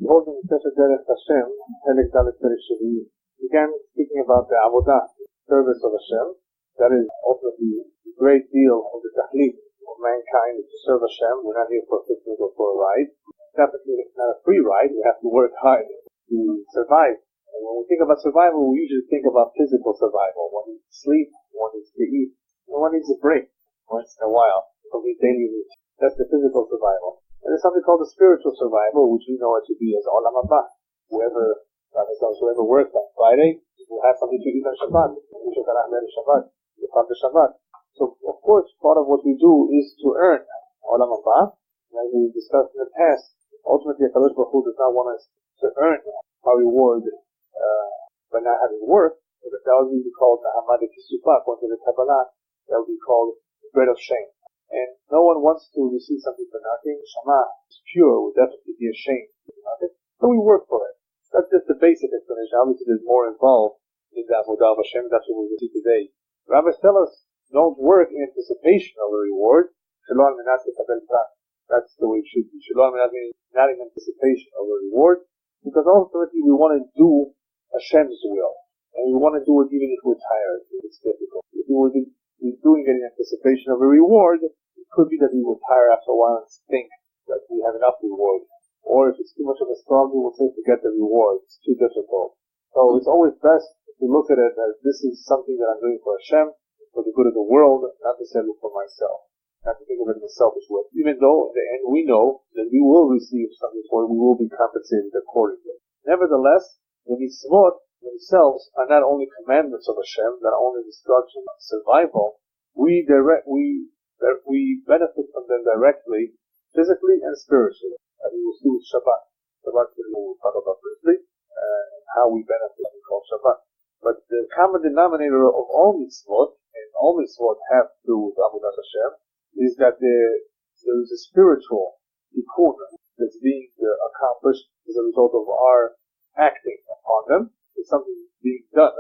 Holding the Derech Hashem, Helek Dalet Perek Shvi, began speaking about the Avodah, service of Hashem. That is ultimately a great deal of the Tahlit of mankind is to serve Hashem. We're not here for a picnic or for a ride. Definitely it's not a free ride. We have to work hard to survive. And when we think about survival, we usually think about physical survival. One needs to sleep, one needs to eat, and one needs a break once in a while from the daily routine. That's the physical survival. And there's something called the spiritual survival, which we know it to be as Olam Haba. Whoever works on Friday will have something to eat on Shabbat. So, of course, part of what we do is to earn Olam Haba. As we discussed in the past, ultimately, HaKadosh Baruch Hu does not want us to earn our reward by not having work. That would be called the Hamad Kisufah, according to the Kabbalah. That would be called bread of shame. And no one wants to receive something for nothing. Shama is pure, would definitely be ashamed to do nothing. So we work for it. That's just the basic explanation. Obviously there's more involved in the Avodah of Hashem. That's what we will see today. Rabbis tell us, don't work in anticipation of a reward. Shalom minat lekabel prat. That's the way it should be. Shalom minat means not in anticipation of a reward. Because ultimately we want to do Hashem's will. And we want to do it even if we're tired, if it's difficult. If we were doing it in anticipation of a reward, it could be that we will tire after a while and think that we have enough reward. Or if it's too much of a struggle, we'll say forget the reward. It's too difficult. So it's always best to look at it as this is something that I'm doing for Hashem, for the good of the world, not necessarily for myself. Not to think of it in a selfish way. Even though in the end we know that we will receive something for it, we will be compensated accordingly. Nevertheless, the mitzvot themselves are not only commandments of Hashem, not only instruction of survival, we benefit from them directly, physically and spiritually. As we will see with Shabbat. Shabbat we will talk about briefly, how we benefit from called Shabbat. But the common denominator of all mitzvot, and all mitzvot have to do with Avodat Hashem, is that there is a spiritual tikkun that's being accomplished as a result of our acting upon them. There's something being done,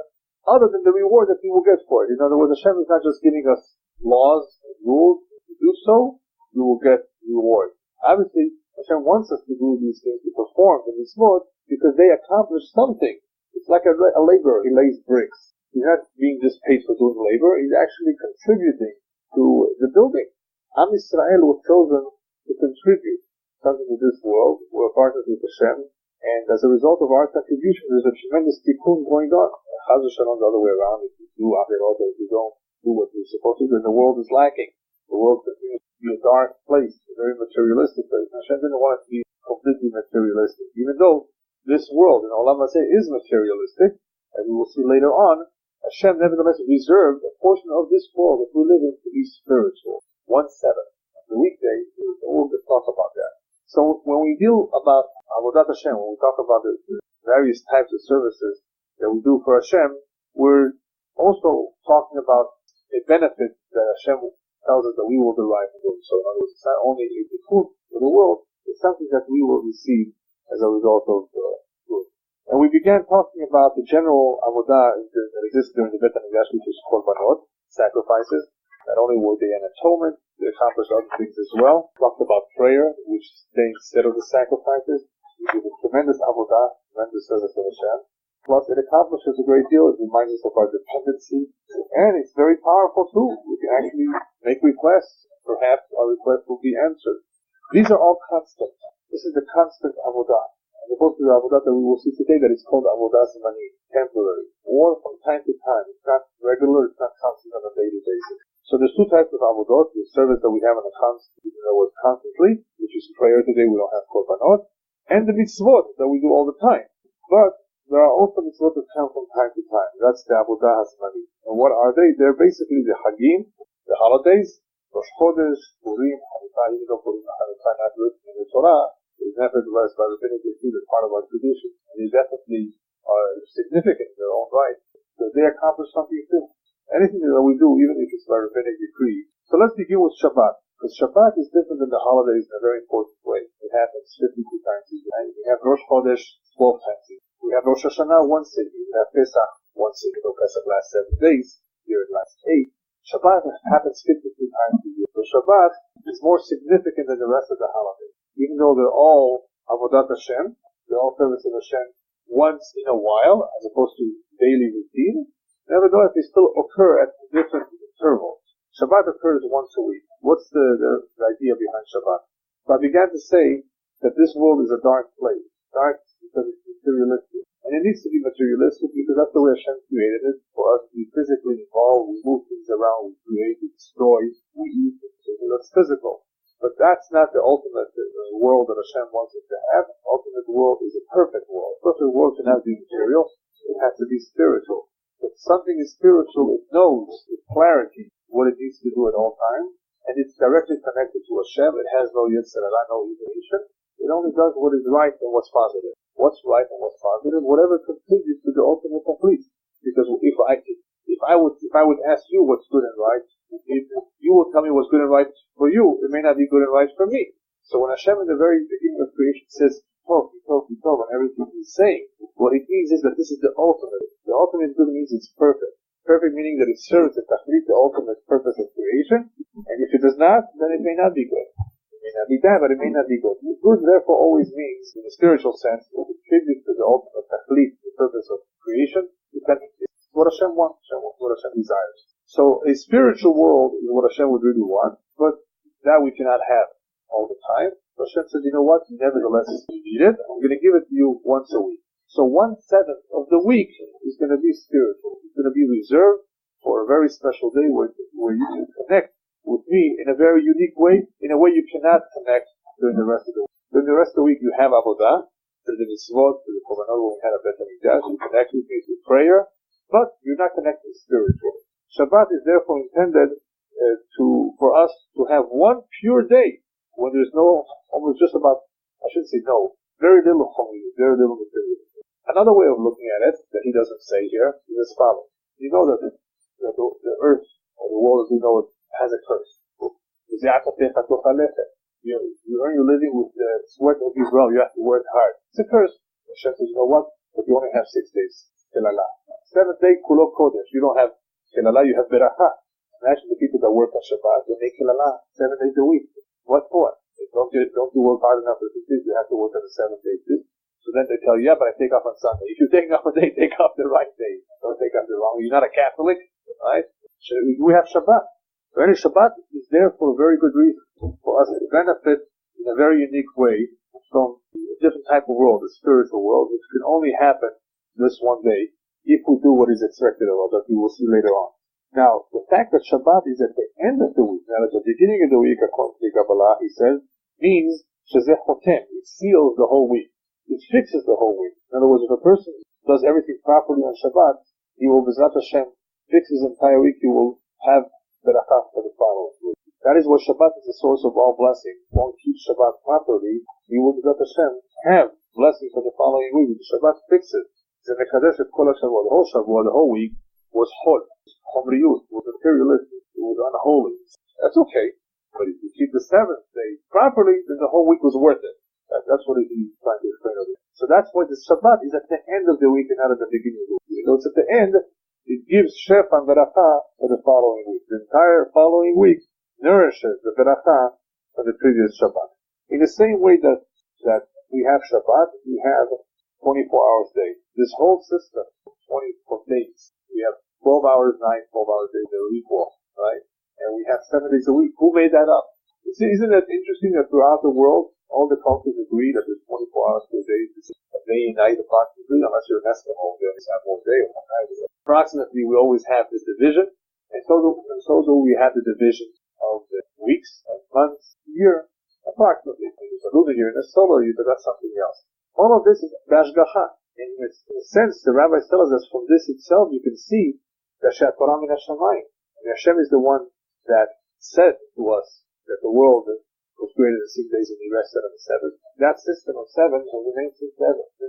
other than the reward that we will get for it. In other words, Hashem is not just giving us laws and rules. If we do so, we will get reward. Obviously, Hashem wants us to do these things, to perform the mitzvot, because they accomplish something. It's like a laborer. He lays bricks. He's not being just paid for doing labor. He's actually contributing to the building. Am Yisrael was chosen to contribute something to this world. We're partners with Hashem. And as a result of our contribution, there's a tremendous tikkun going on. Chaz v'shalom the other way around. If you do avirot, if you don't do what you're supposed to, then the world is lacking. The world continues to be a dark place, a very materialistic place. Hashem didn't want it to be completely materialistic. Even though this world, in Olam Hazeh, is materialistic, as we will see later on, Hashem nevertheless reserved a portion of this world that we live in to be spiritual. 1/7. On the weekday, we'll talk about that. So when we deal about Avodat Hashem, when we talk about the various types of services that we do for Hashem, we're also talking about a benefit that Hashem tells us that we will derive from doing so. In other words, it's not only a tikkun for the world, it's something that we will receive as a result of good. And we began talking about the general Avodah that exists during the Bet HaMikdash, which is korbanot, sacrifices. Not only were they an atonement, they accomplished other things as well. Talked about prayer, which they instead of the sacrifices, we do a tremendous avodah, tremendous service of Hashem. Plus, it accomplishes a great deal. It reminds us of our dependency, and it's very powerful too. We can actually make requests. Perhaps our requests will be answered. These are all constant. This is the constant avodah. As opposed to the avodah that we will see today, that is called avodah zmanit, temporary, or from time to time. It's not regular. It's not constant on a daily basis. So there's two types of avodot, the service that we have on a constantly, which is prayer. Today we don't have korbanot, and the mitzvot that we do all the time. But there are also mitzvot that come from time to time. That's the avodah hazmanit. And what are they? They're basically the hagim, the holidays, Rosh Chodesh, Purim, Hanukkah. Even though Purim and Hanukkah not written in the Torah, it's nevertheless by rabbinic decree as part of our tradition. And they definitely are significant in their own right. So they accomplish something too. Anything that we do, even if it's by rabbinic decree. So let's begin with Shabbat. Because Shabbat is different than the holidays in a very important way. It happens 52 times a year. We have Rosh Chodesh 12 times a year. We have Rosh Hashanah once a year. We have Pesach once a year. Though Pesach lasts 7 days. Here it lasts 8. Shabbat happens 52 times a year. So Shabbat is more significant than the rest of the holidays. Even though they're all Avodat Hashem, They're all servicing Hashem once in a while, as opposed to daily routine. Nevertheless, they still occur at different intervals. Shabbat occurs once a week. What's the idea behind Shabbat? So I began to say that this world is a dark place. Dark because it's materialistic. And it needs to be materialistic because that's the way Hashem created it, for us to be physically involved. We move things around, we create, we destroy, we eat. So that's physical. But that's not the ultimate world that Hashem wants us to have. The ultimate world is a perfect world. A perfect world cannot be material. It has to be spiritual. If something is spiritual, it knows with clarity what it needs to do at all times, and it's directly connected to Hashem. It has no yitzhara, no evolution. It only does what is right and what's positive. What's right and what's positive, whatever contributes to the ultimate complete. Because if I would ask you what's good and right, you will tell me what's good and right for you. It may not be good and right for me. So when Hashem in the very beginning of creation says, talk, and everything he's saying, what it means is that this is the ultimate. The ultimate good means it's perfect. Perfect meaning that it serves the tachlit, the ultimate purpose of creation. And if it does not, then it may not be good. It may not be bad, but it may not be good. Good therefore always means, in a spiritual sense, it contributes to the ultimate tachlit, the purpose of creation. It's what Hashem wants, what Hashem desires. So a spiritual world is what Hashem would really want, but that we cannot have all the time. So Hashem says, you know what, nevertheless you need it. I'm going to give it to you once a week. So 1/7 of the week is going to be spiritual. It's going to be reserved for a very special day where you can connect with me in a very unique way, in a way you cannot connect during the rest of the week. During the rest of the week you have avodah, to the mitzvot, to the korbanot when we had a bet hamikdash, you connect with me through prayer, but you're not connected spiritually. Shabbat is therefore intended for us to have one pure day when there's almost just about, I shouldn't say no, very little chomiyut, very little materialism. Another way of looking at it, that he doesn't say here, is as follows. You know that the earth, or the world as we know it, has a curse. You earn your living with the sweat of your brow, you have to work hard. It's a curse. Hashem says, you know what? But you only have 6 days. Kelala. 7th day, kulo kodesh. You don't have kelala, you have beracha. Imagine the people that work on Shabbat, they make kelala 7 days a week. What for? Don't you work hard enough for 6 days, you have to work on the 7th day too. So then they tell you, yeah, but I take off on Sunday. If you're taking off a day, take off the right day. Don't take off the wrong. You're not a Catholic, right? We have Shabbat. So any Shabbat is there for a very good reason, for us to benefit in a very unique way from a different type of world, the spiritual world, which can only happen this one day if we do what is expected of us, that we will see later on. Now, the fact that Shabbat is at the end of the week, not at the beginning of the week, according to Kabbalah, he says, means shezeh chotem. It seals the whole week. It fixes the whole week. In other words, if a person does everything properly on Shabbat, he will, B'ezrat Hashem, fix his entire week. He will have beracha for the following week. That is what Shabbat is the source of all blessing. If one keeps Shabbat properly, he will, B'ezrat Hashem, have blessing for the following week. The Shabbat fixes. The Mekadesh Kol HaShavua, the whole Shavua, the whole week, was chol, chomriyut, was materialistic, it was unholy. That's okay. But if you keep the 7th day properly, then the whole week was worth it. That's what he's trying to explain over here. So that's why the Shabbat is at the end of the week and not at the beginning of the week. So it's at the end, it gives shef and beracha for the following week. The entire following week nourishes the beracha for the previous Shabbat. In the same way that we have Shabbat, we have 24 hours a day. This whole system, 24 days, we have 12 hours night, 12 hours a day, they're equal, right? And we have 7 days a week. Who made that up? Isn't that interesting that throughout the world, all the cultures agree that there's 24 hours per day, a day and night approximately, unless you're an Eskimo, you always have one day or one night. Approximately, we always have this division, and so do we have the division of the weeks and months, year, approximately. There's a lunar year and a solar year, but that's something else. All of this is b'ashgacha. In a sense, the rabbis tell us that from this itself, you can see that Torah min hashamayim. Hashem is the one that said to us that the world was created in 6 days and he rested on the 7th. That system of 7 has remained since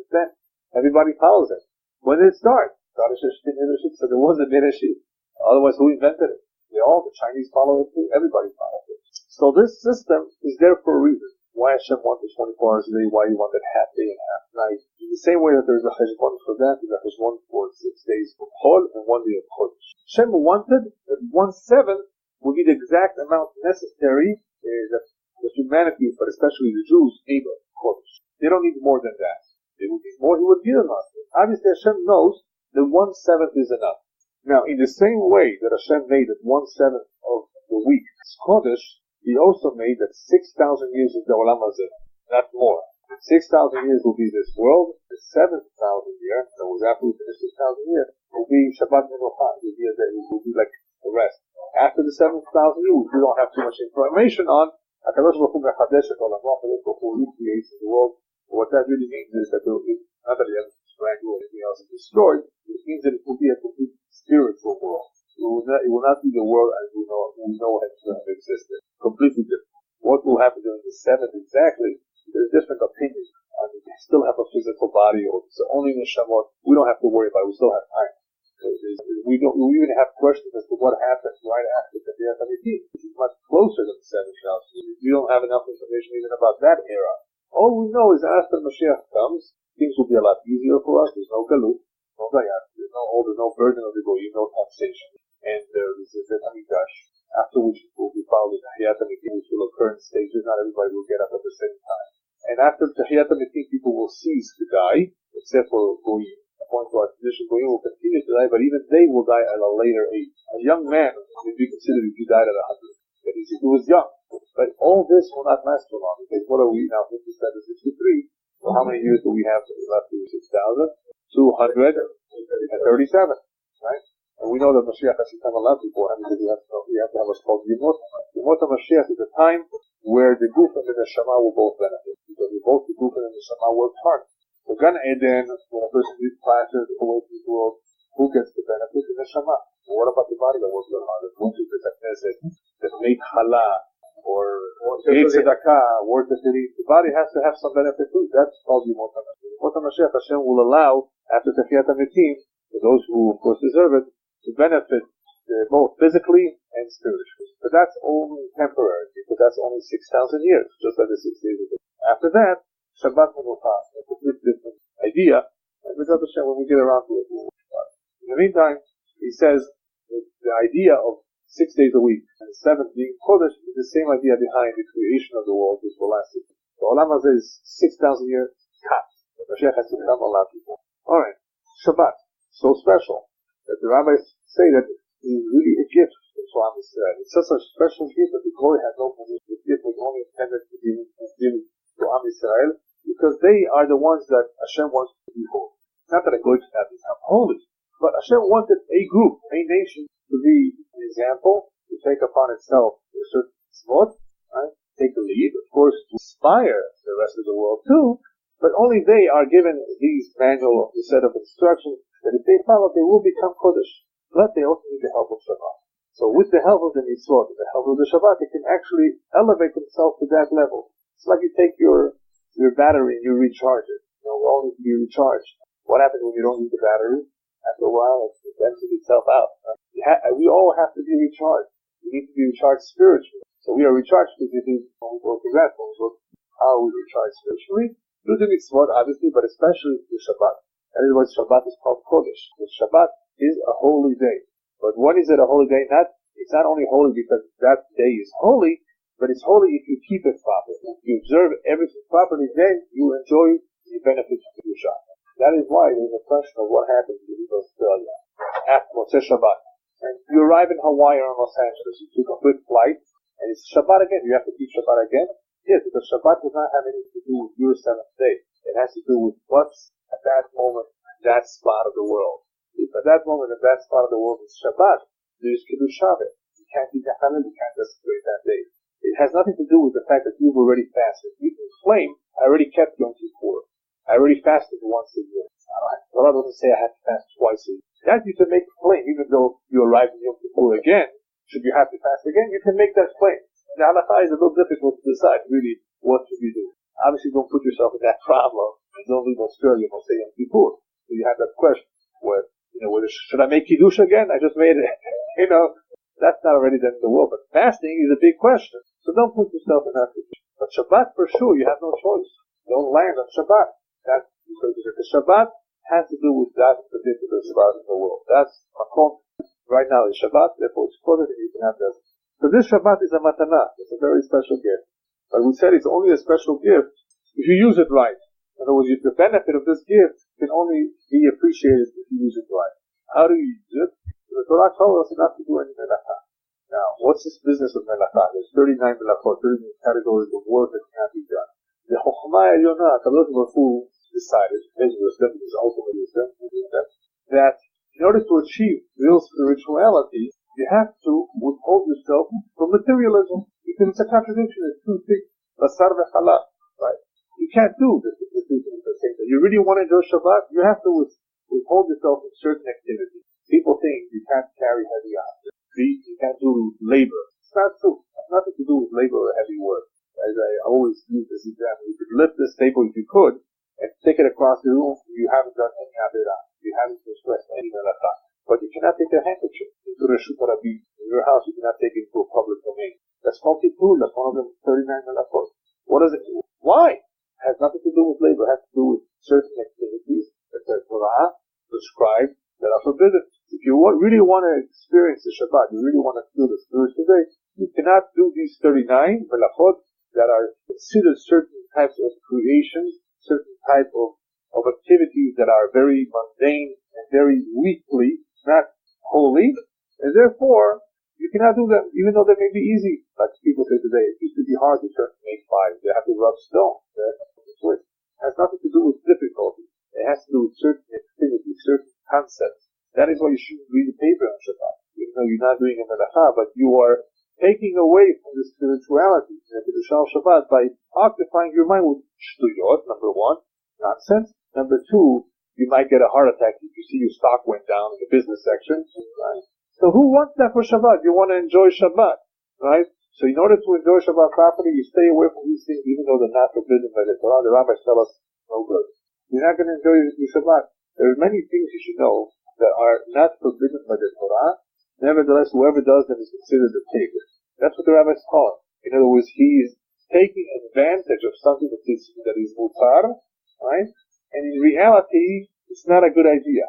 then. Everybody follows it. When did it start? So there was a Bereshit. Otherwise, who invented it? The Chinese follow it too. Everybody follows it. So this system is there for a reason. Why Hashem wanted 24 hours a day, why he wanted half day and half night. In the same way that there's a cheshbon for that, there's one for 6 days of Chol and 1 day of Chodesh. Hashem wanted that 1/7 would be the exact amount necessary that the humanity, but especially the Jews, need of Chodesh. They don't need more than that. It would be more, he would give us. Obviously Hashem knows that 1/7 is enough. Now, in the same way that Hashem made that 1/7 of the week is Kodesh, he also made that 6,000 years is the Olam Hazeh, not more. 6,000 years will be this world. The 7,000 year, that was after we finish 6,000 years, will be Shabbat Menucha. It will be like the rest. After the 7,000 years, we don't have too much information on. HaKadosh Baruch Hu mechadesh et olamah, HaKadosh Baruch Hu recreates the world. What that really means is that not that it hasn't strangled or anything else is destroyed. It means that it will be a complete spiritual world. It will not be the world as we know it has existed. Completely different. What will happen during the 7th exactly? There's different opinions. We still have a physical body, or it's only neshamot. We don't have to worry about it. We still have time. We even have questions as to what happens right after the Derech, which is much closer than the 7,000 years. We don't have enough information even about that era. All we know is after Mashiach comes, things will be a lot easier for us. There's no galut, no dayat, there's no burden of the goyim, no taxation, and there's the Hamidash. After which will be followed the Tahiyat HaMetim, which will occur in stages. Not everybody will get up at the same time. And after Tahiyat HaMetim, people will cease to die, except for goyim. According to our tradition, goyim will continue to die, but even they will die at a later age. A young man would be considered if he died at 100. But he was young. But all this will not last too long, because what are we now, 57 to 63? Well, how many years do we have left to 6,000? 237, right? And we know that Mashiach has to come a lot before him, because we have to have what's called Yimot. Yimot HaMashiach is a time where the Guf and the Neshama will both benefit, because both the Guf and the Neshama work hard. So Gan Eden, when a person leaves classes away from the world, who gets the benefit? The Neshama. Well, what about the body that works very hard? Once you visit Knesset, that made Chala, or gave Tzedakah, worked the city, the body has to have some benefit too. That's called Yimot HaMashiach. Yimot HaMashiach, Hashem will allow, after Tahiyat HaMetim, for those who, of course, deserve it, to benefit both physically and spiritually. But that's only temporary, because that's only 6,000 years, just like the 6 days ago. After that, Shabbat Menucha, a completely different idea, and with Hashem, when we get around to it, we'll start. In the meantime, he says that the idea of 6 days a week and 7th being Kodesh is the same idea behind the creation of the world, which will last. The Olam Hazeh is 6,000 years, cut. The Mashiach has to come a lot people. Alright, Shabbat, so special that the rabbis say that it is really a gift to Am Yisrael. It's such a special gift that the glory has no position. The gift was only intended to be given to Am Yisrael, because they are the ones that Hashem wants to be holy. Not that a goy should have become holy, but Hashem wanted a group, a nation, to be an example, to take upon itself a certain tzvot, right? Take the lead, of course, to inspire the rest of the world too, but only they are given these manual, the set of instructions, that if they follow, they will become Kodesh. But they also need the help of Shabbat. So with the help of the mitzvot, with the help of the Shabbat, they can actually elevate themselves to that level. It's like you take your battery and you recharge it. All needs to be recharged. What happens when you don't use the battery? After a while, it empties itself out. We all have to be recharged. We need to be recharged spiritually. So we are recharged physically when we go to that. How we recharge spiritually? Through the mitzvot, obviously, but especially the Shabbat. That is why Shabbat is called Kodesh. The Shabbat is a holy day. But when is it a holy day? It's not only holy because that day is holy, but it's holy if you keep it properly. If you observe everything properly, then you enjoy the benefits of the Shabbat. That is why there's a question of what happens if you go to Australia after Motzei Shabbat. And you arrive in Hawaii or in Los Angeles, you took a quick flight, and it's Shabbat again. You have to keep Shabbat again? Yes, because Shabbat does not have anything to do with your 7th day. It has to do with what's at that moment, that spot of the world. If at that moment, at that spot of the world is Shabbat, there's Kiddush Shabbat. You can't eat the halal, you can't desecrate that day. It has nothing to do with the fact that you've already fasted. You can claim, I already kept Yom Kippur. I already fasted once a year. The Torah doesn't say I have to fast twice a year. That you can make a claim, even though you arrive in Yom Kippur again. Should you have to fast again, you can make that claim. The halakha is a little difficult to decide, really, what should you do. Obviously, don't put yourself in that problem. Don't leave Australia, don't say Yom Kippur. So you have that question, whether should I make Kiddush again? I just made it. That's not already done in the world. But fasting is a big question. So don't put yourself in that position. But Shabbat, for sure, you have no choice. Don't land on Shabbat. That's because the Shabbat has to do with that particular spot in the world. That's Makom. Right now is Shabbat, therefore it's Kodesh, and you can have that. So this Shabbat is a matana. It's a very special gift. But we said it's only a special gift if you use it right. In other words, the benefit of this gift can only be appreciated if you use it right. How do you use it? The Torah told us not to do any melacha. Now, what's this business of melacha? There's 39 melachot, 39 categories of work that cannot be done. The Chokhmah Elionah, Kabbalistic Baruch decided, his wisdom, his ultimate wisdom, that in order to achieve real spirituality, you have to withhold yourself from materialism, because it's a contradiction. It's two things. Basar v'chalal, right? You can't do the two things at the same time. You really want to enjoy Shabbat, you have to withhold yourself from certain activities. People think you can't carry heavy objects. You can't do labor. It's not true. It has nothing to do with labor or heavy work. As I always use this example, you could lift this table if you could, and take it across the room, you haven't done any Avirah. You haven't expressed any melacha. But you cannot take a handkerchief into the Reshut Rabbi. In your house, you cannot take it into a public domain. That's multi-tool. That's one of the 39 melachot. What does it do? Why? It has nothing to do with labor. It has to do with certain activities that the Torah prescribed that are forbidden. If you really want to experience the Shabbat, you really want to feel the spiritual day, you cannot do these 39 melachot that are considered certain types of creations, certain type of activities that are very mundane and very weakly, not holy, and therefore you cannot do them, even though they may be easy. Like people say today, it used to be hard to make fire. They have to rub stone. It has nothing to do with difficulty. It has to do with certain activities, certain concepts. That is why you shouldn't read the paper on Shabbat, even though you're not doing a melacha, but you are taking away from the spirituality and the Shabbat by occupying your mind with shtuyot, number one, nonsense. Number two, you might get a heart attack if you see your stock went down in the business section, right? So who wants that for Shabbat? You want to enjoy Shabbat, right? So in order to enjoy Shabbat properly, you stay away from these things, even though they're not forbidden by the Torah. The rabbis tell us no good. You're not going to enjoy your Shabbat. There are many things you should know that are not forbidden by the Torah. Nevertheless, whoever does them is considered a taker. That's what the rabbis call it. In other words, he is taking advantage of something that is mutar, right? And in reality, it's not a good idea.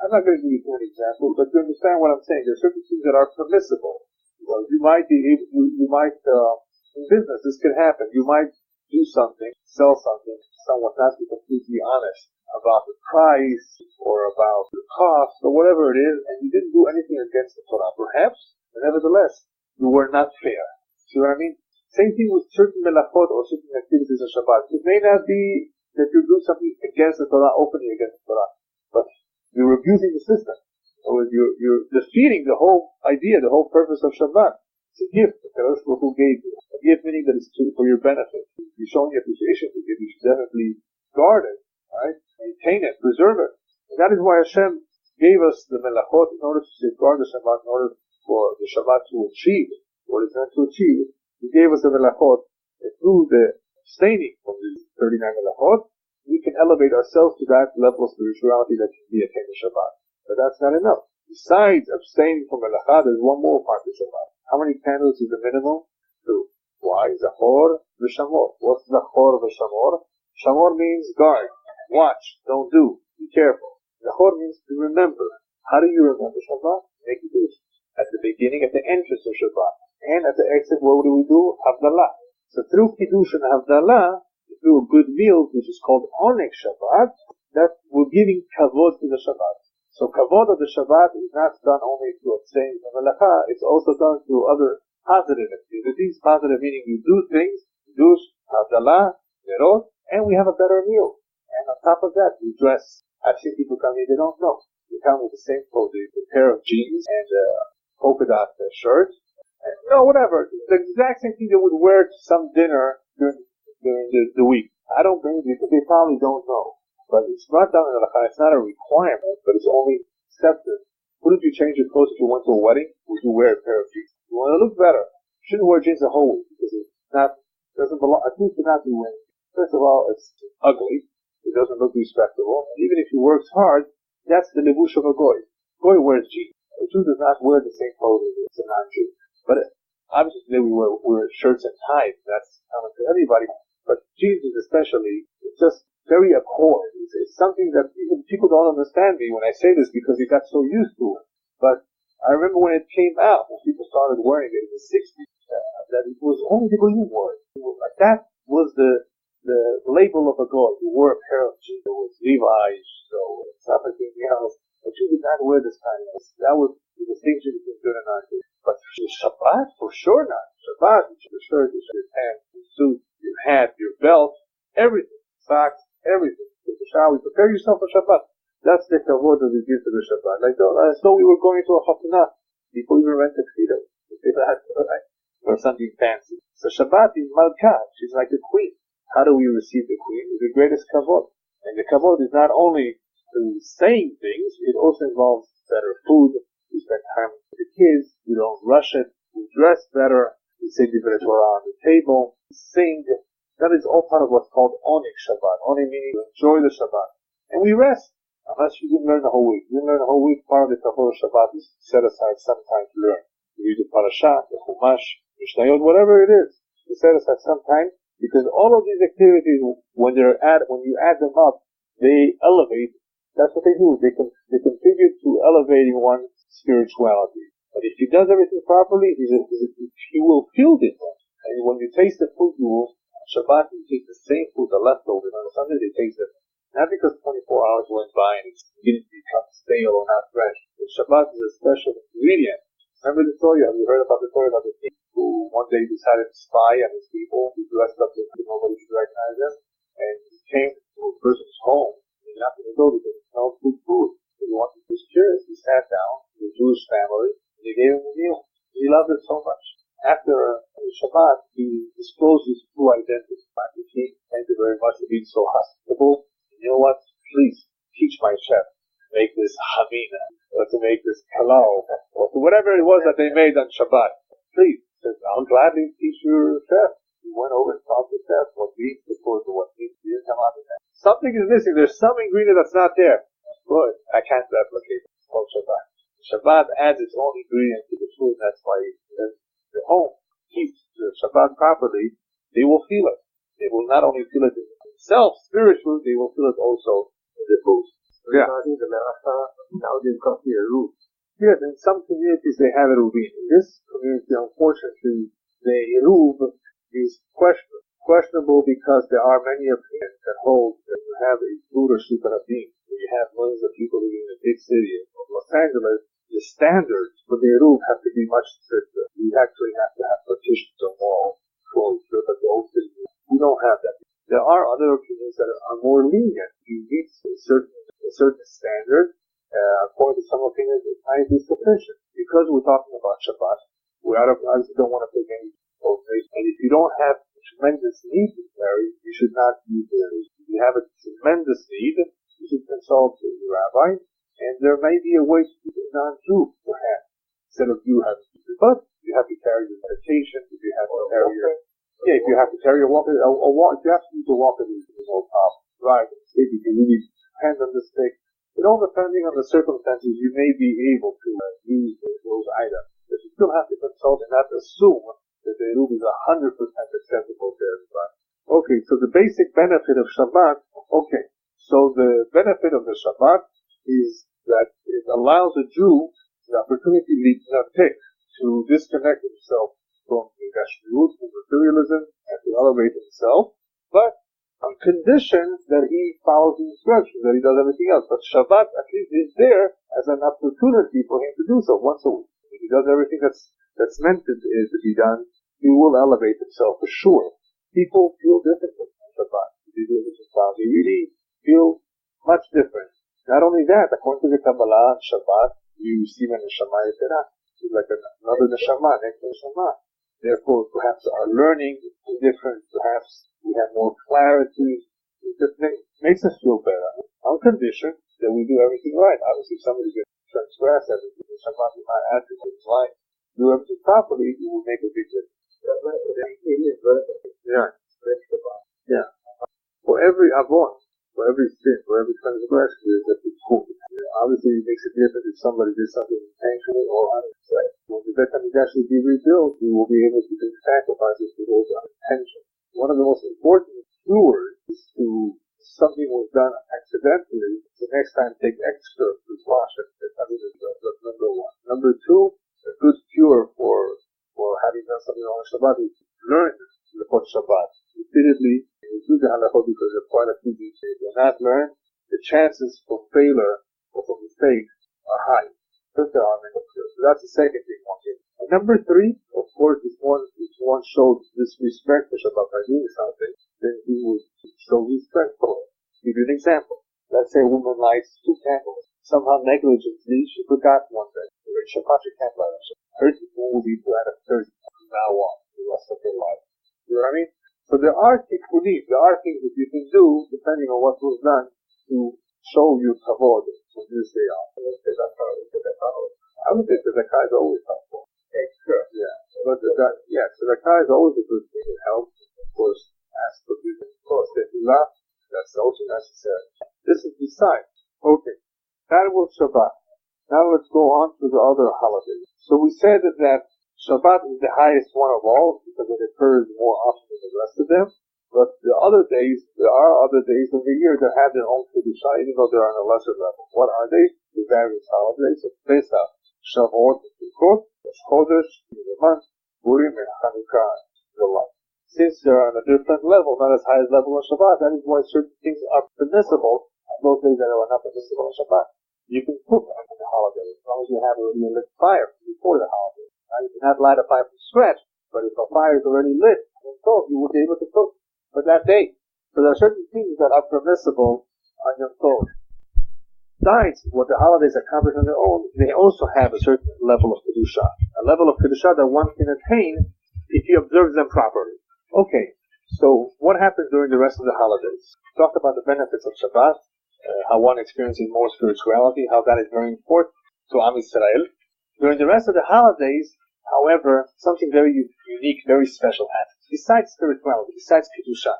I'm not going to give you an example, but you understand what I'm saying. There are certain things that are permissible. Well, you might be able, in business, this could happen. You might do something, sell something to someone, not be completely honest about the price or about the cost or whatever it is, and you didn't do anything against the Torah. Perhaps, but nevertheless, you were not fair. See what I mean? Same thing with certain melachot or certain activities of Shabbat. It may not be that you do something against the Torah, openly against the Torah, but you're abusing the system. Or you're defeating the whole idea, the whole purpose of Shabbat. It's a gift that the Baruch Hu gave you. A gift meaning that it's for your benefit. You're showing appreciation for it. You should definitely guard it, right? Maintain it, preserve it. And that is why Hashem gave us the melachot in order to safeguard the Shabbat, in order for the Shabbat to achieve what it's meant to achieve. He gave us the melachot, and through the abstaining from the 39 melachot, we can elevate ourselves to that level of spirituality that can be attained in Shabbat. But that's not enough. Besides abstaining from melacha, there's one more part of Shabbat. How many candles is the minimum? 2. Why? Zachor v'shamor. What's Zachor v'shamor? Shamor means guard, watch, don't do, be careful. Zachor means to remember. How do you remember Shabbat? Make it do at the beginning, at the entrance of Shabbat. And at the exit, what do we do? Havdalah. So through Kiddush and Havdalah, through a good meal, which is called Onek Shabbat, that we're giving kavod to the Shabbat. So kavod of the Shabbat is not done only through abstaining from melacha, it's also done through other positive activities. Positive meaning you do things, Kiddush, Havdalah, Nerot, and we have a better meal. And on top of that, we dress. I've seen people come here, they don't know. They come with the same clothes, a pair of jeans and a polka dot shirt. Whatever. The exact same thing they would wear to some dinner during the week. I don't blame you, because they probably don't know. But it's not done in the it's not a requirement, but it's only accepted. Wouldn't you change your clothes if you went to a wedding? Would you wear a pair of jeans? You want to look better. You shouldn't wear jeans the whole week, because doesn't belong, at least to not be wearing. First of all, it's ugly. It doesn't look respectable. And even if he works hard, that's the levush of a goy. Goy wears jeans. A Jew does not wear the same clothes as a non-Jew. But obviously today we wear shirts and ties. That's common to everybody. But jeans especially, it's just very abhorrent. It's something that even people don't understand me when I say this, because they got so used to it. But I remember when it came out, when people started wearing it in the 60s, that it was only people who wore it. Like that was the the label of a god. You wore a pair of jeans, it was Levi's, so it's not like anything else. But you did not wear this kind of. That was the distinction between good and not good. But Shabbat, for sure not. Shabbat, your shirt, your pants, your suit, your hat, your belt, everything. Socks, everything. Take a shower, prepare yourself for Shabbat. That's the kavod that we give to the Shabbat. Like, as though we were going to a Hafnah. People even rent a tefillah. Or something fancy. So Shabbat is Malkah. She's like a queen. How do we receive the queen? It's the greatest kavod. And the kavod is not only through saying things, it also involves better food. We spend time with the kids. We don't rush it. We dress better. We say Divrei Torah on the table. We sing. That is all part of what's called Onik Shabbat. Onik meaning to enjoy the Shabbat. And we rest. Unless you didn't learn the whole week. You didn't learn the whole week. Part of the kavod of Shabbat is set aside some time to learn. You read the parasha, the chumash, Mishnayot, whatever it is. You set aside some time because all of these activities, when you add them up, they elevate. That's what they do. They contribute to elevating one's spirituality. But if he does everything properly, he will feel this one. And when you taste the food, on Shabbat, you taste the same food, the leftovers. On Sunday, they taste it. Not because 24 hours went by and it's beginning to become stale or not fresh. But Shabbat is a special ingredient. Remember the story? Have you heard about the story about the king who one day decided to spy on his people? He dressed up so nobody could recognize him. And he came to a person's home. He knocked on the door because he smelled good food. So he wanted to be curious. He sat down with a Jewish family and they gave him a meal. He loved it so much. After Shabbat, he disclosed his true identity. The king thanked you very much for being so hospitable. And you know what? Please teach my chef to make this hamina, or to make this kalao, or whatever it was that they made on Shabbat. Please, says, I'll gladly teach your chef. He went over and taught the chef what means before to what means didn't come out of that. Something is missing. There's some ingredient that's not there. Good. I can't replicate it. It's called Shabbat. Shabbat adds its own ingredient to the food. That's why the home keeps the Shabbat properly. They will feel it. They will not only feel it in themselves spiritually, they will feel it also in the food. Yeah. Now they've got their root. Yes, in some communities they have a rubin. In this community, unfortunately, the eruv is questionable because there are many opinions that hold that you have a food or soup and a bean. When you have millions of people living in a big city of Los Angeles, the standards for the eruv have to be much stricter. You actually have to have partitions or walls closed so that the whole city. We don't have that. There are other opinions that are more lenient. You meet a certain standard. According to some opinions, it might be sufficient. Because we're talking about Shabbat, we obviously don't want to take any oaths. And if you don't have a tremendous need to carry, you should not use it. If you have a tremendous need, you should consult the rabbi. And there may be a way to do it non-Jew, perhaps, instead of you having to do it. But you have to carry your medication, if you have to carry your... Yeah, if you have to carry a walker, if you have to use a walker, there's no problem. Right, if you can really depend on the stick. It all depending on the circumstances, you may be able to use those items. But you still have to consult and not assume that the eruv is 100% acceptable to everybody. Okay, so the basic benefit of Shabbat, so the benefit of the Shabbat is that it allows a Jew the opportunity to disconnect himself from the Gashmiut, from materialism, and to elevate himself, but on condition that he follows the instructions, that he does everything else. But Shabbat at least is there as an opportunity for him to do so once a week. If he does everything that's meant to be done, he will elevate himself for sure. People feel different on Shabbat. They really feel much different. Not only that, according to the Kabbalah, on Shabbat, you receive an neshama yetera. It's like another neshama, next neshama. Therefore, perhaps our learning is different. Perhaps we have more clarity. It just makes us feel better. On condition that we do everything right. Obviously, if somebody gets transgressed everything, Shabbat will not add to his life. Do everything properly, you will make a big difference. Yeah. For every avon, for every sin, for every transgression, there's a tikkun. Obviously, it makes a difference if somebody did something intentionally or unintentionally. When the Beit HaMikdash will be rebuilt, we will be able to do sacrifices for those unintentional. One of the most important cures is to something was done accidentally. The next time, take extra precaution. That's number one. Number two, a good cure for having done something on Shabbat is learn the Shabbat repeatedly. And you do the halachot because there are quite a few details. If you're not learned, the chances for failure or for mistake are high. So that's the second thing. And number three, of course, if one showed disrespect for Shabbat by doing something, then he would show respect for it. Give you an example. Let's say a woman lights 2 candles. Somehow negligently, she forgot one thing. During Shabbat, she can't light a Shabbat. Her people will be to add a 30 from now on, the rest of their life. You know what I mean? So there are tikkunim, there are things that you can do, depending on what was done, to show you kavod, to this day on. I would say tzedakah is always helpful. Yeah. But tzedakah is always a good thing. It helps, of course, ask for people. Of course, that's also necessary. This is besides. Okay. That was Shabbat. Now let's go on to the other holidays. So we said that Shabbat is the highest one of all because it occurs more often than the rest of them. But the other days, there are other days of the year that have their own kedusha, even though they're on a lesser level. What are they? The various holidays of Pesach, Shavuot, and Sukkot, Rosh Chodesh, the month, Purim, and Hanukkah, and the like. Since they're on a different level, not as high as level of Shabbat, that is why certain things are permissible, and those days that are not permissible on Shabbat. You can cook on the holiday as long as you have already lit fire before the holiday. Now, you cannot light a fire from scratch, but if a fire is already lit, you will be able to cook for that day. So there are certain things that are permissible on Yom Tov. Besides what the holidays accomplish on their own, they also have a certain level of kedusha, a level of kedusha that one can attain if he observes them properly. Okay, so what happens during the rest of the holidays? We talked about the benefits of Shabbat, how one experiences more spirituality, how that is very important to Am Yisrael. During the rest of the holidays, however, something very unique, very special happens. Besides spirituality, besides kedusha,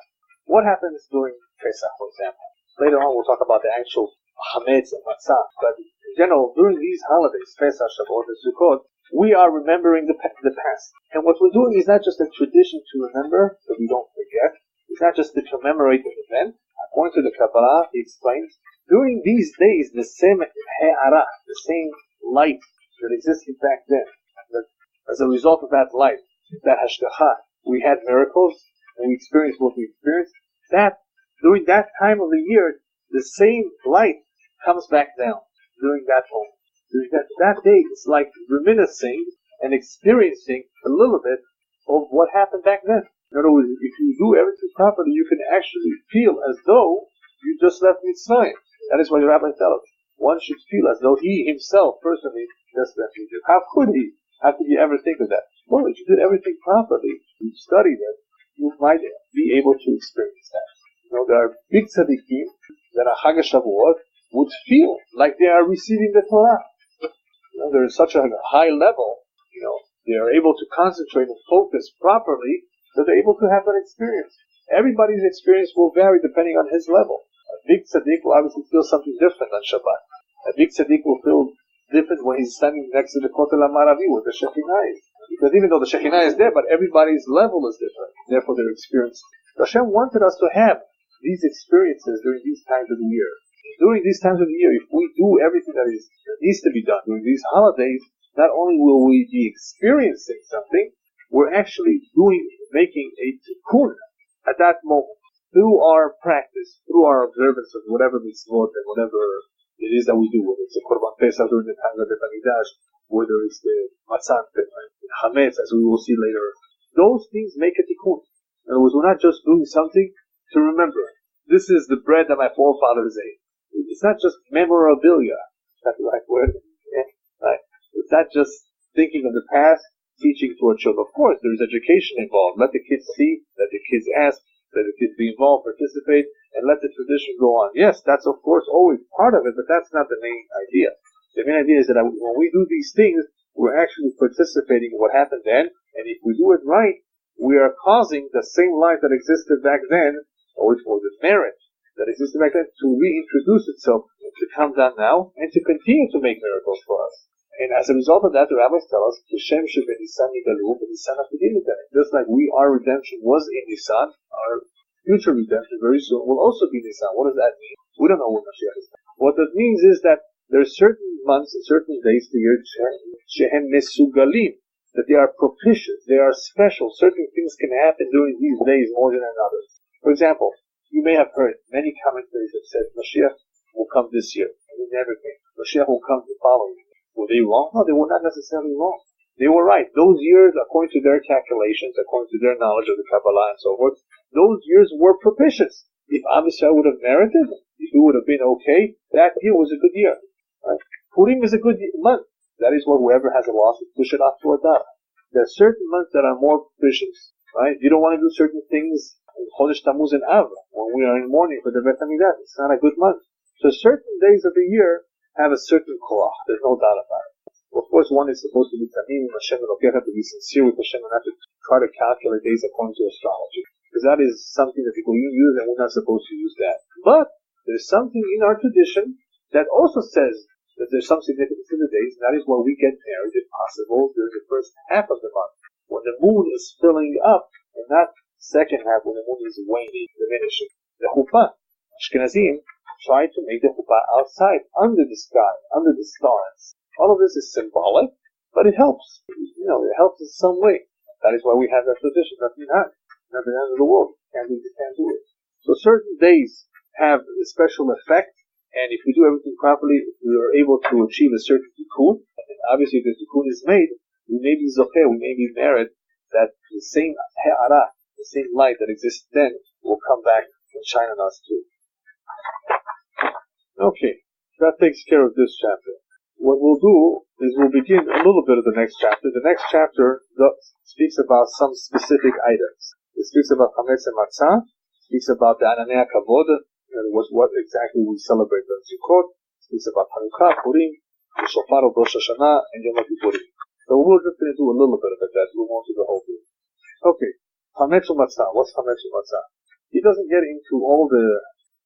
what happens during Pesach, for example? Later on, we'll talk about the actual chametz and matzah. But in general, during these holidays, Pesach, Shavuot, and Sukkot, we are remembering the past. And what we're doing is not just a tradition to remember, so we don't forget. It's not just to commemorate an event. According to the Kabbalah, he explains, during these days, the same he'ara, the same light that existed back then, that as a result of that light, that hashgacha, we had miracles, and we experienced what we experienced, that during that time of the year, the same light comes back down during that moment. During that day, it's like reminiscing and experiencing a little bit of what happened back then. In other words, if you do everything properly, you can actually feel as though you just left Mitzrayim. That is what the rabbis tell us. One should feel as though he himself, personally, just left Egypt. How could he? How could you ever think of that? Well, if you did everything properly, you studied it, you might be able to experience that. You know, there are big tzaddikim that are Chag HaShavuot would feel like they are receiving the Torah. You know, they're at such a high level, you know, they are able to concentrate and focus properly, so they're able to have that experience. Everybody's experience will vary depending on his level. A big tzaddik will obviously feel something different on Shabbat. A big tzaddik will feel different when he's standing next to the Kotel HaMaravi where the Shekinah is. Because even though the Shekinah is there, but everybody's level is different. Therefore their experience. Hashem wanted us to have these experiences during these times of the year. During these times of the year, if we do everything that needs to be done during these holidays, not only will we be experiencing something, we're actually making a tikkun at that moment. Through our practice, through our observance of whatever mitzvot and whatever it is that we do, whether it's a Korban Pesach during the time of the Mikdash, whether it's the Matzah and Chametz, as we will see later, those things make a tikkun. In other words, we're not just doing something to remember. This is the bread that my forefathers ate. It's not just memorabilia. That's the right word. Right? It's not just thinking of the past, teaching to our children. Of course, there is education involved. Let the kids see, let the kids ask, let the kids be involved, participate, and let the tradition go on. Yes, that's of course always part of it, but that's not the main idea. The main idea is that when we do these things, we're actually participating in what happened then, and if we do it right, we are causing the same life that existed back then, or which was the merit that existed back then, to reintroduce itself, to come down now, and to continue to make miracles for us. And as a result of that, the rabbis tell us, just like our redemption was in Nisan, our future redemption very soon will also be Nisan. What does that mean? We don't know what Mashiach is. What that means is that there are certain months and certain days to year, shehem mesugalim, that they are propitious, they are special. Certain things can happen during these days more than in others. For example, You may have heard many commentaries that said Mashiach will come this year, and he never came. Mashiach will come the following year. Were they wrong? No, they were not necessarily wrong. They were right. Those years, according to their calculations, according to their knowledge of the Kabbalah and so forth, those years were propitious. If Am Yisrael would have merited, if it would have been okay, that year was a good year. Right? Purim is a good month. That is what whoever has a loss is push it off to a dar. There are certain months that are more propitious. Right? You don't want to do certain things in Chodesh Tammuz and Av, when we are in mourning for the Bet HaMikdash. It's not a good month. So certain days of the year have a certain koach. There's no doubt about it. Of course, one is supposed to be tamim, Hashem Elokecha, to be sincere with Hashem, and not to try to calculate days according to astrology. Because that is something that people use, and we're not supposed to use that. But there's something in our tradition that also says that there's some significance in the days, and that is when we get married, if possible, during the first half of the month, when the moon is filling up, and not second half when the moon is waning, diminishing. The chuppah, Ashkenazim try to make the chuppah outside, under the sky, under the stars. All of this is symbolic, but it helps. It helps in some way. That is why we have that tradition. That's not the end of the world. You can't do it. So certain days have a special effect, and if we do everything properly, we are able to achieve a certain tikkun. And obviously, if the tikkun is made, we may be zocher, we may be merit that the same he'ara, the same light that exists then, will come back and shine on us too. Okay, that takes care of this chapter. What we'll do is we'll begin a little bit of the next chapter. The next chapter speaks about some specific items. It speaks about chametz and matzah, speaks about the ananei kavod, what exactly we celebrate on Sukkot, speaks about Hanukkah, Purim, the Shofar of Rosh Hashanah, and Yom Kippurim. So we're just going to do a little bit of it, that we won't do the whole thing. Okay, chametz and matzah. What's chametz and matzah? He doesn't get into all the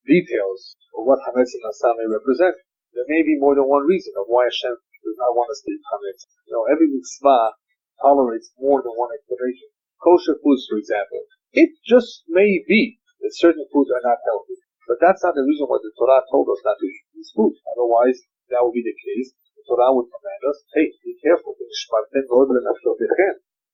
details of what chametz and matzah may represent. There may be more than one reason of why Hashem does not want us to eat chametz. Every mitzvah tolerates more than one explanation. Kosher foods, for example. It just may be that certain foods are not healthy. But that's not the reason why the Torah told us not to eat these foods. Otherwise, that would be the case. The Torah would command us, hey, be careful.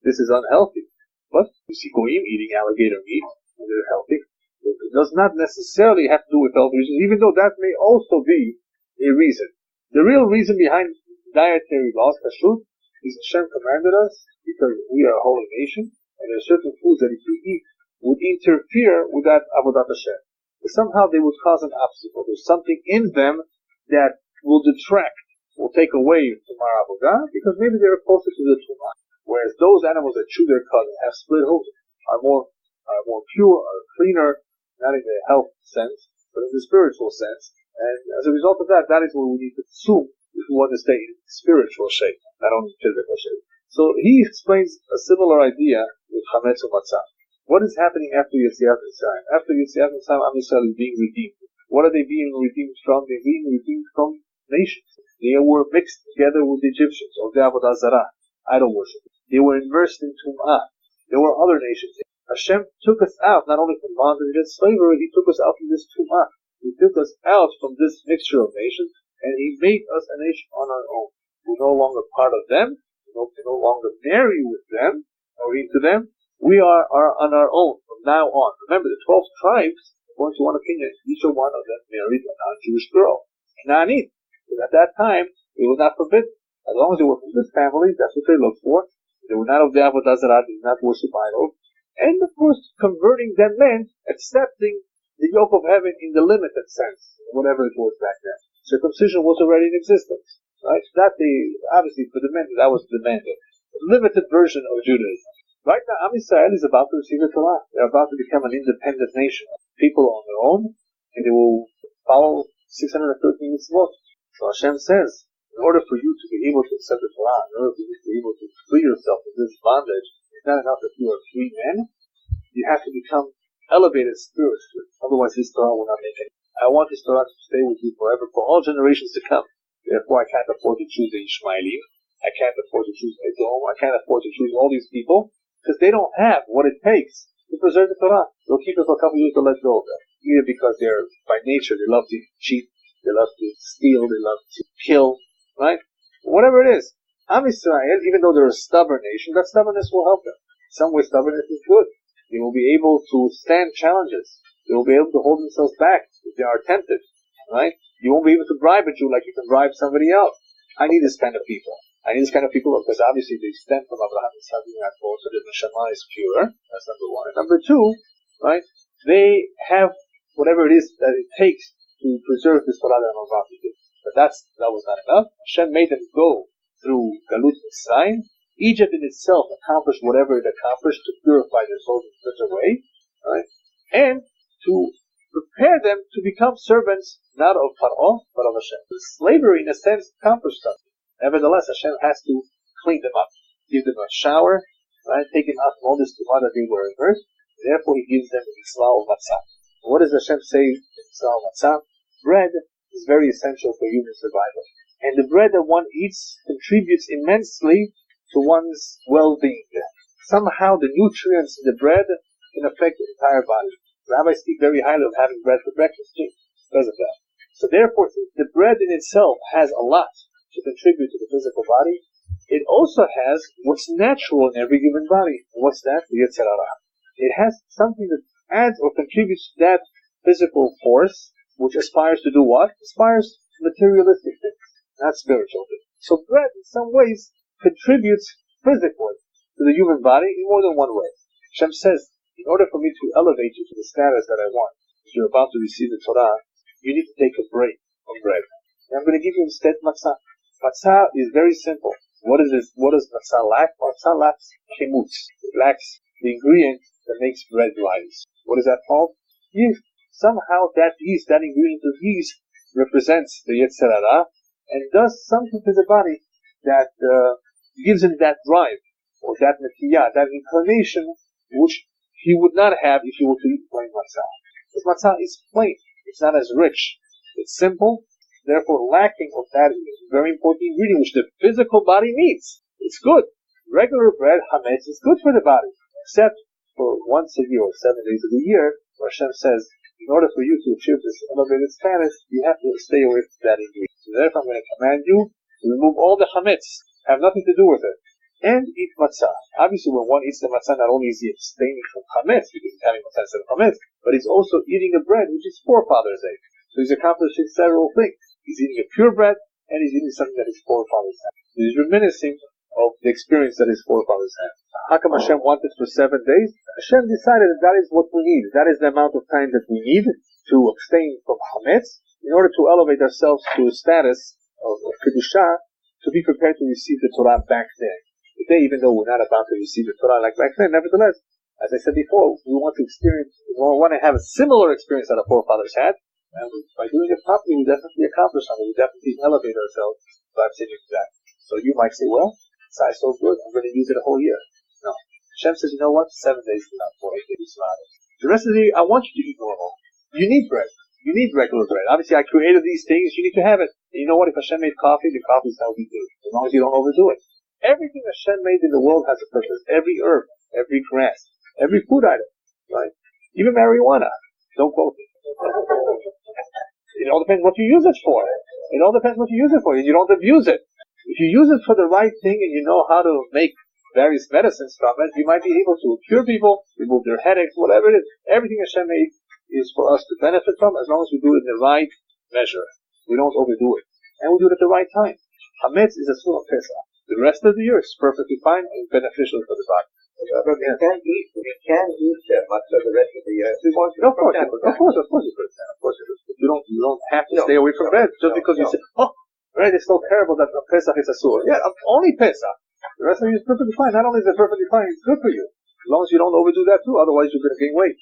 This is unhealthy. But you see goyim eating alligator meat, and they're healthy. It does not necessarily have to do with health reasons, even though that may also be a reason. The real reason behind dietary laws, kashrut, is Hashem commanded us because we are a holy nation, and there are certain foods that if we eat would interfere with that avodat Hashem. But somehow they would cause an obstacle. There's something in them that will detract, will take away from our avodah, because maybe they're closer to the tumah. Whereas those animals that chew their cud and have split hooves are more pure, are cleaner, not in the health sense, but in the spiritual sense. And as a result of that, that is what we need to assume if we want to stay in spiritual shape, not only physical shape. So he explains a similar idea with chametz and matzah. What is happening after Yetziat Mitzrayim? After Yetziat Mitzrayim, Am Yisrael is being redeemed. What are they being redeemed from? They're being redeemed from nations. They were mixed together with the Egyptians, or the Avodah Zarah, idol worship. They were immersed in Tum'ah. There were other nations. Hashem took us out, not only from bondage and slavery, He took us out from this Tum'ah. He took us out from this mixture of nations, and He made us a nation on our own. We're no longer part of them. We no longer marry with them or into them. We are on our own from now on. Remember, the 12 tribes, according to one opinion, each one of them married a non-Jewish girl. Canaanite. But at that time, it was not forbidden. As long as they were from this family, that's what they looked for. They were not of the Avodah Zarah, they did not worship idols. And of course, converting them meant accepting the yoke of heaven in the limited sense, whatever it was back then. Circumcision was already in existence, right? Obviously, for the men, that was demanded. A limited version of Judaism. Right now, Am Yisrael is about to receive the Torah. They're about to become an independent nation. People on their own, and they will follow 613 mitzvot. So Hashem says, in order for you to be able to accept the Torah, in order for you to be able to free yourself from this bondage, it's not enough that you are free men. You have to become elevated spiritually. Otherwise, this Torah will not make it. I want this Torah to stay with you forever, for all generations to come. Therefore, I can't afford to choose the Ishmaelim. I can't afford to choose Edom. I can't afford to choose all these people, because they don't have what it takes to preserve the Torah. They'll keep it for a couple of years to let go of them. Either because they're, by nature, they love to cheat, they love to steal, they love to kill, right? Whatever it is. Am Yisrael, even though they're a stubborn nation, that stubbornness will help them. In some way, stubbornness is good. They will be able to stand challenges. They will be able to hold themselves back if they are tempted, right? You won't be able to bribe a Jew like you can bribe somebody else. I need this kind of people. I need this kind of people because obviously they stem from Abraham, Yitzchak, and Yaakov, so the neshama is pure. That's number one. And number two, right? They have whatever it is that it takes to preserve this Torah that Abraham did. But that was not enough. Hashem made them go through Galut Mitzrayim. Egypt in itself accomplished whatever it accomplished to purify their souls in such a way, right? And to prepare them to become servants not of Pharaoh, but of Hashem. The slavery, in a sense, accomplished something. Nevertheless, Hashem has to clean them up, give them a shower, right? Take them out from all this tumah that they were immersed. Therefore, He gives them the mitzvah of matzah. What does Hashem say in mitzvah of matzah? Bread is very essential for human survival. And the bread that one eats contributes immensely to one's well-being. Somehow the nutrients in the bread can affect the entire body. Rabbis speak very highly of having bread for breakfast too, because of that. So therefore, since the bread in itself has a lot to contribute to the physical body, it also has what's natural in every human body. And what's that? The Yetzer Hara. It has something that adds or contributes to that physical force, which aspires to do what? Aspires to materialistic things, not spiritual things. So bread, in some ways, contributes physically to the human body in more than one way. Hashem says, in order for me to elevate you to the status that I want, if you're about to receive the Torah, you need to take a break from bread. And I'm going to give you instead matzah. Matzah is very simple. What is this? What does matzah lack? Matzah lacks chemutz. It lacks the ingredient that makes bread rise. What is that called? Yeast. Somehow that yeast, that ingredient of yeast, represents the Yetzer Hara and does something to the body that gives him that drive, or that natiyah, that inclination, which he would not have if he were to eat plain matzah. Because matzah is plain. It's not as rich. It's simple. Therefore, lacking of that very important ingredient which the physical body needs. It's good. Regular bread, hametz, is good for the body, except for once a year or 7 days of the year, where Hashem says, in order for you to achieve this elevated status, you have to stay away from that ingredient. So therefore, I'm going to command you to remove all the hametz, have nothing to do with it, and eat matzah. Obviously, when one eats the matzah, not only is he abstaining from hametz, because he's having matzah instead of hametz, but he's also eating a bread which his forefathers ate. So he's accomplishing several things. He's eating a pure bread, and he's eating something that his forefathers had. He's reminiscing of the experience that his forefathers had. How come Hashem wanted for 7 days? Hashem decided that that is what we need. That is the amount of time that we need to abstain from hametz in order to elevate ourselves to a status of kedusha, to be prepared to receive the Torah back then. Today, even though we're not about to receive the Torah like back then, nevertheless, as I said before, we want to have a similar experience that our forefathers had, and by doing it properly, we definitely accomplish something. We definitely elevate ourselves by abstaining from that. So you might say, well, it's so good, I'm going to use it a whole year. No. Hashem says, you know what? 7 days is enough for it. The rest of the year, I want you to eat normal. You need bread. You need regular bread. Obviously, I created these things. You need to have it. And you know what? If Hashem made coffee, the coffee is how we do it. As long as you don't overdo it. Everything Hashem made in the world has a purpose. Every herb, every grass, every food item, right? Even marijuana. Don't quote me. It all depends what you use it for. It all depends what you use it for. You don't abuse it. If you use it for the right thing and you know how to make various medicines from it, you might be able to cure people, remove their headaches, whatever it is. Everything Hashem made is for us to benefit from as long as we do it in the right measure. We don't overdo it. And we do it at the right time. Hametz is a Surah Pesach. The rest of the year is perfectly fine and beneficial for the body. But you can eat much of the rest of the year. Of course you could. You don't have to stay away from bread just because you say, oh, bread is so terrible that Pesach is a Surah. Yeah, only Pesach. The rest of you is perfectly fine. Not only is it perfectly fine, it's good for you. As long as you don't overdo that too, otherwise you're going to gain weight.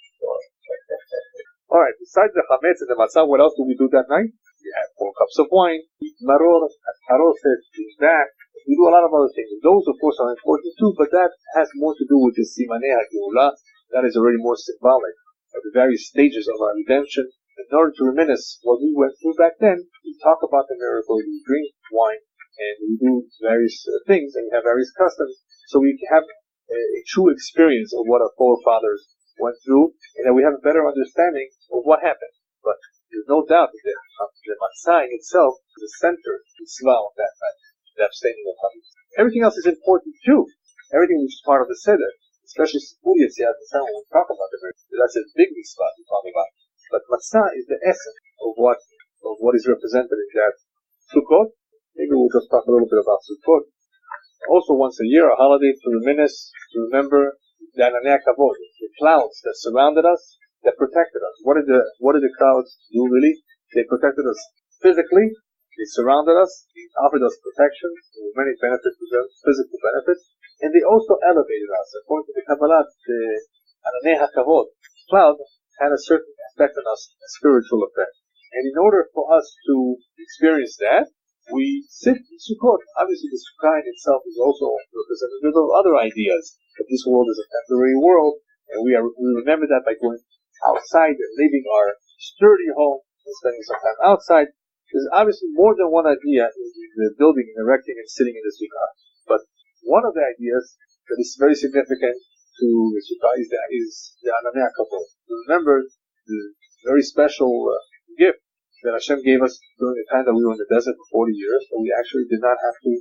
Alright, besides the chametz and the matzah, what else do we do that night? We have 4 cups of wine, maror, haroset, that. We do a lot of other things. Those, of course, are important too, but that has more to do with the simanei ha'geula. That is already more symbolic of the various stages of our redemption. In order to reminisce what we went through back then, we talk about the miracle, we drink wine, and we do various things, and we have various customs, so we have a true experience of what our forefathers went through, and that we have a better understanding of what happened. But there's no doubt that the matzah in itself is the center, the mitzvah of that night, the abstaining of hametz. Everything else is important too. Everything which is part of the seder. especially Sipur Yetziat Mitzrayim, when we talk about the birth, that's a big mitzvah we're talking about. But Matzah is the essence of what is represented in that Sukkot. Maybe we'll just talk a little bit about Sukkot. Also, once a year, a holiday to reminisce, to remember the Ananei Kavod, the clouds that surrounded us, that protected us. What did the clouds do really? They protected us physically. They surrounded us. They offered us protection. There were many benefits to them, physical benefits, and they also elevated us. According to the Kabbalah, the Ananei Kavod cloud had a certain effect on us, a spiritual effect. And in order for us to experience that, we sit in Sukkot. Obviously, the Sukkah in itself is also representative of other ideas. That this world is a temporary world, and we remember that by going outside and leaving our sturdy home and spending some time outside. There's obviously more than one idea in the building and erecting and sitting in the Sukkah. But one of the ideas that is very significant to the Sukkah is the Ananei Kavod. Remember the very special gift that Hashem gave us during the time that we were in the desert for 40 years, so we actually did not have to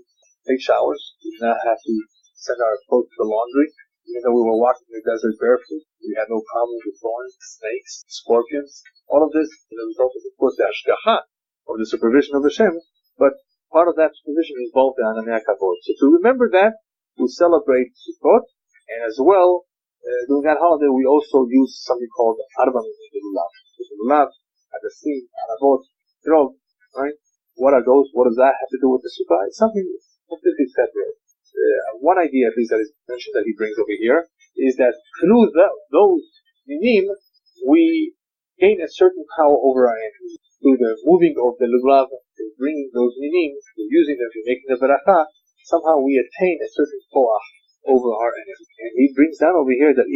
take showers, we did not have to send our clothes to the laundry, even though we were walking in the desert barefoot. We had no problem with thorns, snakes, scorpions. All of this is a result of course, the Ashgacha, or the supervision of Hashem, but part of that supervision involved the Ananei Kavod. So to remember that, we celebrate Sukkot, and as well, during that holiday, we also use something called the Arba Mitzvot. The Lulav, Hadasim, Aravot, right? What are those? What does that have to do with the Sukkah? It's something completely separate. One idea, at least, that is mentioned that he brings over here, is that through those minim, we gain a certain power over our enemies. Through the moving of the lulav, bringing those minim, using them to making the beracha, somehow we attain a certain koach over our enemies. And he brings down over here that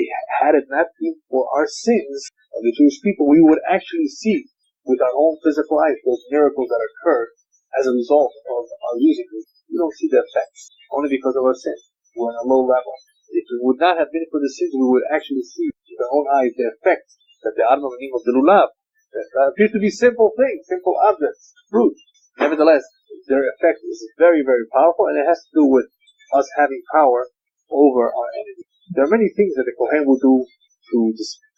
had it not been for our sins of the Jewish people, we would actually see with our own physical eyes those miracles that occurred as a result of our using this. We don't see the effects, only because of our sins. We're on a low level. If it would not have been for the sins, we would actually see with our own eyes the effects that the Arba Minim of the Lulav, that appear to be simple things, simple objects, fruit. Nevertheless, their effect is very, very powerful, and it has to do with us having power over our enemies. There are many things that the Kohen will do to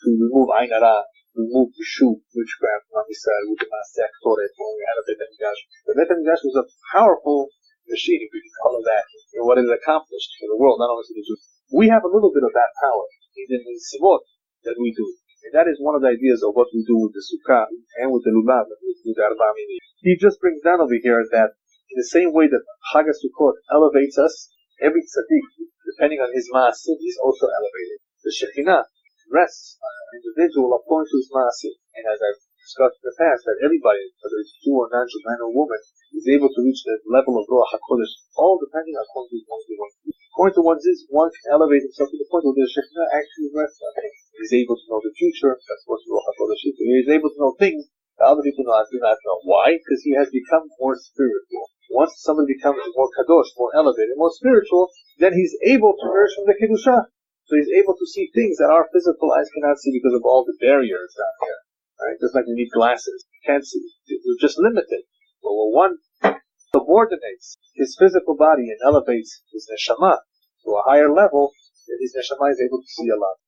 remove Ain Hara, remove Yishuv, witchcraft, from Israel, with the Masech Torah, when we had a Bet HaMikdash. The Bet HaMikdash was a powerful machine, if we can call it that, in what it accomplished for the world, not only for the Jews. We have a little bit of that power, even in Sivot, that we do. And that is one of the ideas of what we do with the Sukkah and with the Lulav, and with the Arba Minim. He just brings down over here that in the same way that Chag HaSukkot elevates us, every tzaddik, depending on his ma'asim, is also elevated. The Shekhinah rests on an individual according to his ma'asim. And as I've discussed in the past, that everybody, whether it's Jew or non-Jew, man or woman, is able to reach the level of Ruach HaKodesh, all depending on according to one. According to one can elevate himself to the point where the Shekhinah actually rests on him. He is able to know the future, that's what Ruach HaKodesh is. He is able to know things that other people do not know. Why? Because he has become more spiritual. Once somebody becomes more kadosh, more elevated, more spiritual, then he's able to emerge from the Kedusha. So he's able to see things that our physical eyes cannot see because of all the barriers out there. Right? Just like we need glasses. You can't see. We're just limited. But when one subordinates his physical body and elevates his neshama to a higher level, then his neshama is able to see a lot.